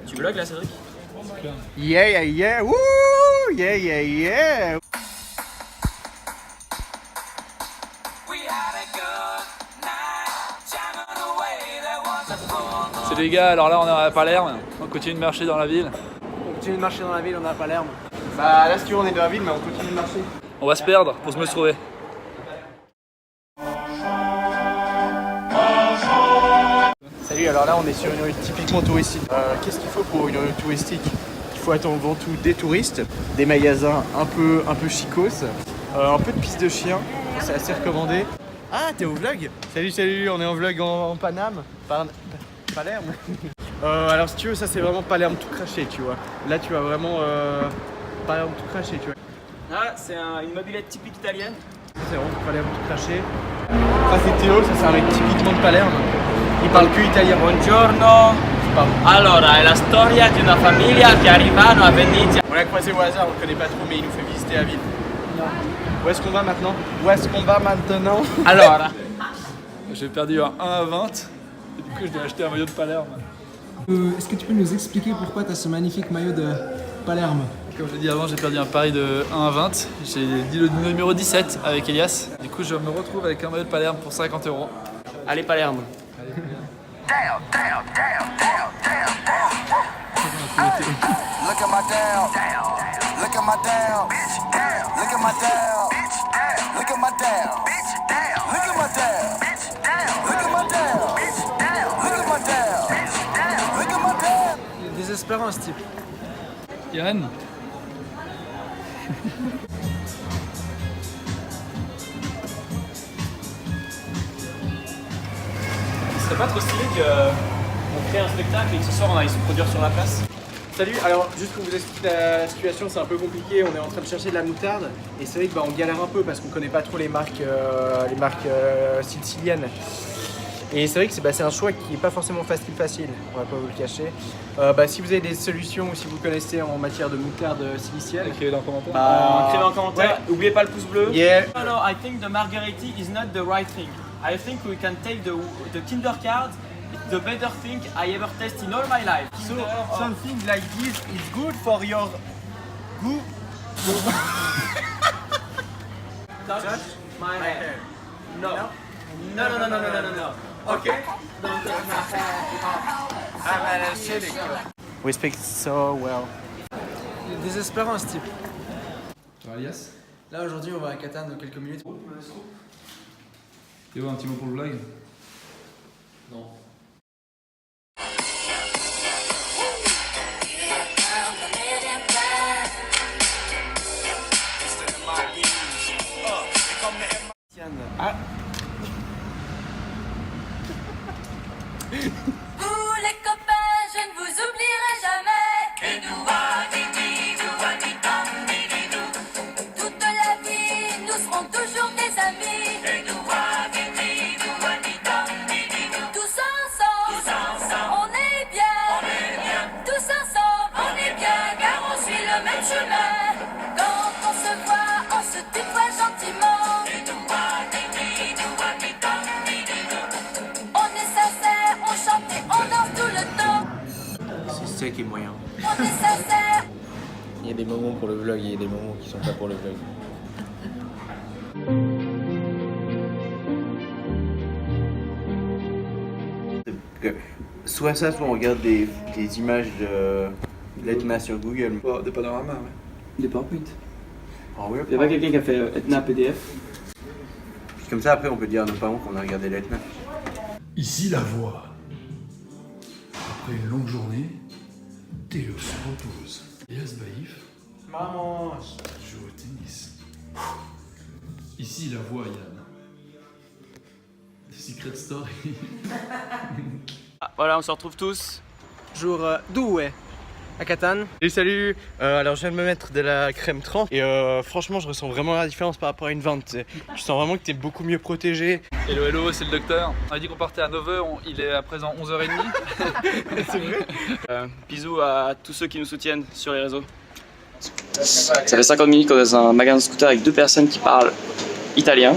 Tu vlogs là, Cédric? Yeah, yeah, yeah, wouh, yeah, yeah, yeah. Salut les gars, alors là on est à Palerme, on continue de marcher dans la ville. On continue de marcher dans la ville, on est à Palerme. Bah là si tu veux on est dans la ville mais on continue de marcher. On va se perdre pour se me trouver. Salut, alors là on est sur une rue typiquement touristique. Qu'est-ce qu'il faut pour une rue touristique? Il faut attendre avant tout des touristes, des magasins un peu chicos, un peu de pistes de chiens, c'est assez recommandé. Ah, t'es au vlog? Salut, salut, on est en vlog en Paname. Palerme. Alors si tu veux, ça c'est vraiment Palerme tout craché, tu vois. Là tu vas vraiment Palerme tout craché, tu vois. Ah, c'est une mobilette typique italienne. C'est vraiment Palerme tout craché. Ça c'est Théo, ça c'est un mec typiquement de Palerme. Il parle que italien. Buongiorno. Allora, è la storia di una famiglia che arrivano a Venezia. On l'a croisé au hasard, on le connaît pas trop mais il nous fait visiter la ville. Où est-ce qu'on va maintenant? Où est-ce qu'on va maintenant? Allora. J'ai perdu un 1 à 20 et du coup je dois acheter un maillot de Palerme. Est-ce que tu peux nous expliquer pourquoi tu as ce magnifique maillot de Palerme? Comme je l'ai dit avant, j'ai perdu un pari de 1 à 20. J'ai dit le numéro 17 avec Elias. Du coup je me retrouve avec un maillot de Palerme pour 50 €. Allez, Palerme. Look at my down. Look at my down. Look at my down. Look at my down. Look at my down. Look at my down. Look at my down. Look at my down. Il est désespérant ce type. Yann. Ce serait pas trop stylé qu'on crée un spectacle et que ce soir on aille se produire sur la place? Salut, alors juste pour vous expliquer la situation, c'est un peu compliqué, on est en train de chercher de la moutarde et c'est vrai que on galère un peu parce qu'on connaît pas trop les marques siciliennes. Et c'est vrai que c'est un choix qui n'est pas forcément facile, on va pas vous le cacher. Si vous avez des solutions ou si vous connaissez en matière de moutarde silicienne, Écrivez dans les commentaires. Écrivez en commentaire, ouais. N'oubliez pas le pouce bleu. Yeah. No, I think the Margheriti is not the right thing. I think we can take the Kinder card. It's the better thing I ever tasted in all my life. So something like this is good for your good. Touch my hair. No. No. Okay. Don't touch my hair. I'm anesthetic. We speak so well. Il est désespérant ce type. Ça va Elias? Là aujourd'hui on va à Catane dans quelques minutes. Théo, un petit mot pour le vlog? Non. Ah. Vous les copains, je ne vous oublierai jamais. Toute la vie, nous serons toujours des amis. Tous ensemble, on est bien. Tous ensemble, on est bien, car on suit le même chemin. Quand on se voit, on se tutoie gentiment. On est sincère, on chante et on danse tout le temps. C'est ça qui est moyen. On est sincère. Il y a des moments pour le vlog, il y a des moments qui sont pas pour le vlog. Soit ça, soit on regarde des images de l'Etna sur Google. Des panoramas, ouais. Des PowerPoint. Ah oui, Il y a pas quelqu'un qui a fait Etna PDF? comme ça après on peut dire à nos parents qu'on a regardé l'Etna. Ici la voix. Après une longue journée, Théo se repose. Elias Baïf Maman. joue au tennis. Ici la voix, Yann. Secret Story. Ah, voilà, on se retrouve tous. Jour 2 à Catane. Salut. Alors je viens de me mettre de la crème 30 et franchement je ressens vraiment la différence par rapport à une 20. Je sens vraiment que t'es beaucoup mieux protégé. Hello, c'est le docteur. On a dit qu'on partait à 9h, il est à présent 11h30. C'est vrai. Bisous à tous ceux qui nous soutiennent sur les réseaux. Ça fait 50 minutes qu'on est dans un magasin de scooter avec deux personnes qui parlent italien.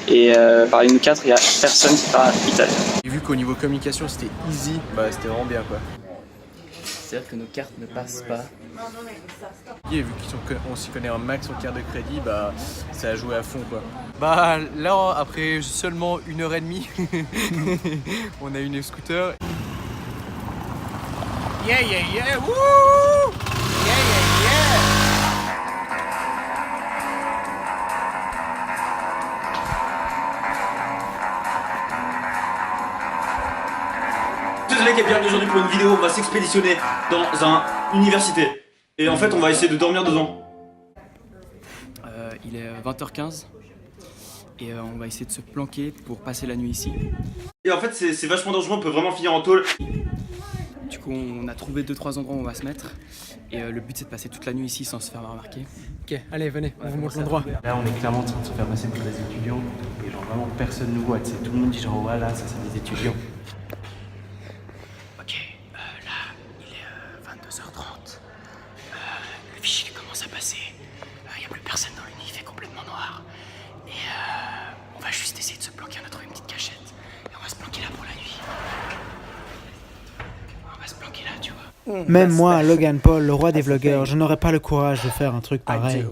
Et parmi nous quatre, il n'y a personne qui parle italien. J'ai vu qu'au niveau communication c'était easy, bah c'était vraiment bien quoi. c'est-à-dire que nos cartes ne passent pas. Et vu qu'on s'y connaît un max en carte de crédit, bah ça a joué à fond quoi. Bah là après seulement 1h30, on a une scooter. Yeah yeah yeah, wouh! Yeah yeah yeah! Désolé, bienvenue aujourd'hui pour une vidéo. On va s'expéditionner dans une université. Et en fait, on va essayer de dormir dedans. Il est 20h15 et on va essayer de se planquer pour passer la nuit ici. Et en fait, c'est vachement dangereux. On peut vraiment finir en tôle. Du coup, on a trouvé 2-3 endroits où on va se mettre. Et le but, c'est de passer toute la nuit ici sans se faire remarquer. Ok, allez, venez, on vous montre l'endroit. Là, on est clairement en train de se faire passer pour des étudiants. Et genre vraiment personne nous voit. Tu sais, tout le monde dit genre voilà, ça c'est des étudiants. Ok, là, il est 22h30. Le fichier commence à passer. Il n'y a plus personne dans l'uni, il fait complètement noir. Et on va juste essayer de se planquer, on a trouvé une petite cachette. Et on va se planquer là pour la nuit. On va se planquer là, tu vois. Même moi, Logan Paul, le roi des vlogueurs, je n'aurais pas le courage de faire un truc pareil.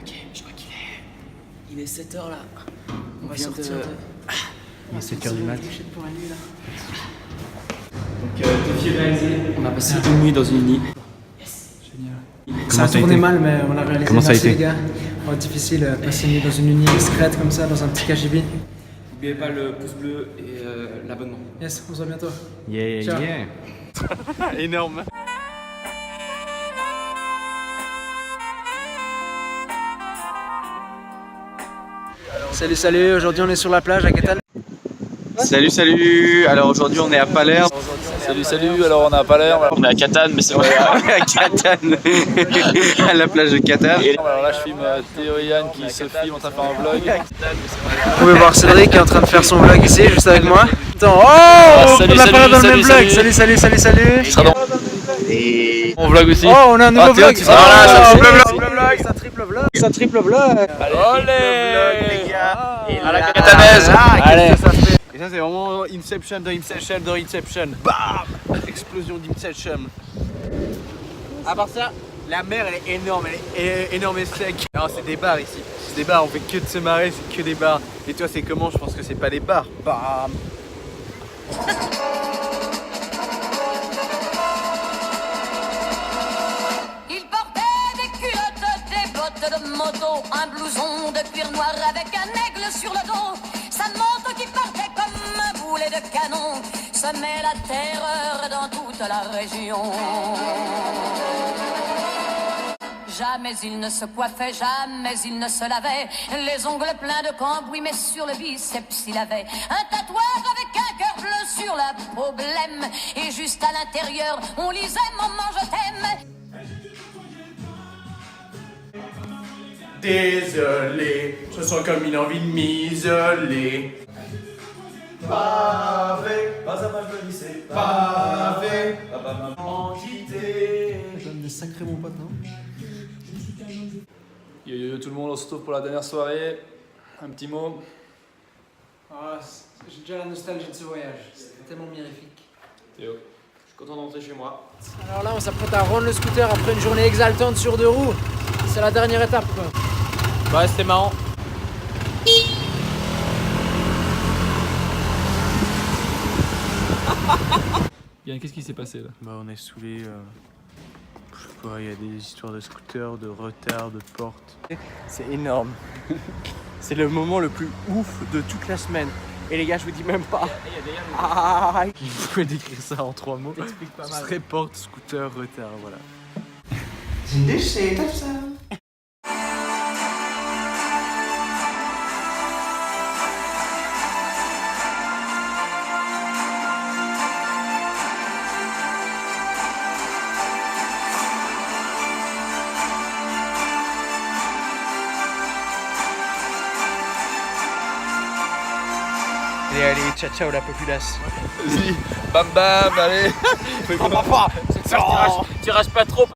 Ok, je crois qu'il est 7h là. On va sortir de... Il est 7h du mat. Donc défi réalisé, on a passé une nuit dans une uni. Yes, génial. Ça a tourné mal, mais on a réalisé. Comment ça a Merci, été les gars. Oh, difficile, passer une nuit dans une uni discrète comme ça, dans un petit KGB. N'oubliez pas le pouce bleu et l'abonnement. Yes, on se voit bientôt. Yeah Ciao. yeah. Énorme. Salut, salut, aujourd'hui on est sur la plage à Catane. Salut, salut. Alors aujourd'hui on est à Palerme. Salut, alors on est à Palerme. On est à Catane, mais c'est vrai. à Catane, À la plage de Catane. Alors là je filme Théo et Yann qui se filment en train de faire un vlog. Vous pouvez voir Cédric qui est en train de faire son vlog ici, juste avec moi. Attends, oh, salut, on apparaît dans le même vlog. salut. Salut. Il sera dans mon vlog aussi. Oh, on a un nouveau vlog. Voilà, ça Oh, c'est vlog, c'est un triple vlog. C'est un triple vlog. Olé les gars. Et à la là, catanaise. Allez. Et ça c'est vraiment Inception dans Inception. Bam! Explosion d'Inception. À part ça, la mer elle est énorme, elle est énorme et sec. Non, c'est des bars ici. C'est des bars, on fait que de se marrer, c'est que des bars. Et toi c'est comment? Je pense que c'est pas des bars. Bam! Il portait des culottes, des bottes de moto, un blouson de cuir noir avec un aigle sur le dos. Sa moto qui partait comme un boulet de canon semait la terreur dans toute la région. Jamais il ne se coiffait, jamais il ne se lavait. Les ongles pleins de cambouis, mais sur le biceps il avait un tatouage avec un cœur bleu sur la peau blême. Et juste à l'intérieur, on lisait « Maman, je t'aime ». Désolé, je sens comme une envie de m'isoler. Pavé, pas à mal de lycée. Pavé, maman quitté. Donne des sacrés bons potes, non? Yo tout le monde, on se retrouve pour la dernière soirée. Un petit mot. J'ai déjà la nostalgie de ce voyage, c'était tellement mirifique. Théo. Je suis content d'entrer chez moi. Alors là, on s'apprête à rendre le scooter après une journée exaltante sur 2 roues. C'est la dernière étape, quoi. Ouais, c'était marrant. Yann, qu'est-ce qui s'est passé là? Bah, on est saoulés. Je sais pas, il y a des histoires de scooter, de retard, de portes. C'est énorme. C'est le moment le plus ouf de toute la semaine. Et les gars, je vous dis même pas. Vous pouvez décrire ça en 3 mots. Ce serait porte, scooter, retard, voilà. Allez, ciao la populace. Vas-y, bam bam, allez. Tu rages pas trop.